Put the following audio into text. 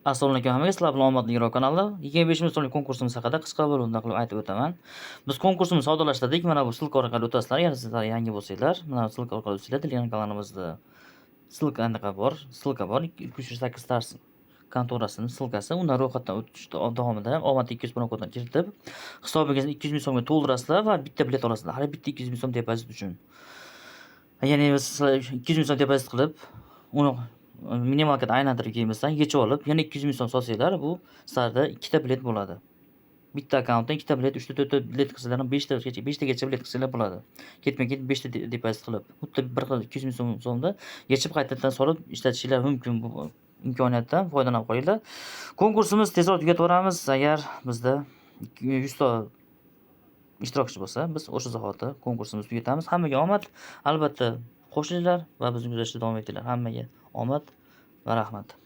Assalomu alaykum hammaga, sizlar bilan Omadli Giro kanali 25 ming so'mlik konkursimiz haqida qisqa bo'limda qilib aytib o'taman. Biz konkursimizni soddalashtirdik. Mana bu silka orqali o'tasizlar. Agar sizlar yangi bo'lsanglar, mana bu silka orqali o'tasizlar. Telegram kanalimizda silka bor, 208 tars kontorasining silkasi. Undan ro'yxatdan o'tish davomida ham omadli 200 bron kodini kiritib, hisobingizga 200 ming so'mga to'ldirasizlar va bitta bilet olasizlar. Har bitta 200 ming so'm depozit uchun. Ya'ni sizlar 200 ming so'm depozit qilib, uni minimalga aylantirib kelmasdan yechib olib, yana 200 ming so'm solsanglar, bu sizlarda ikkita bilet bo'ladi. Bitta akkauntdan ikkita bilet, 3 ta 4 ta bilet qilsanglar, 5 tagacha bilet qilsanglar bo'ladi. Ketma-ket 5 ta depozit qilib, xuddi bir xil 200 ming so'mda yechib qaytadan solib ishlatishinglar mumkin. Bu imkoniyatdan foydalanib qolinglar. Konkursimiz tezroq tugatvoramiz. Agar bizda 100 ta ishtirokchi bo'lsa, biz o'sha zahoti konkursimizni tugatamiz. Hammaga omad. Albatta qo'shilinglar va bizni kuzatishda davom etinglar. Hammaga omad va rahmat.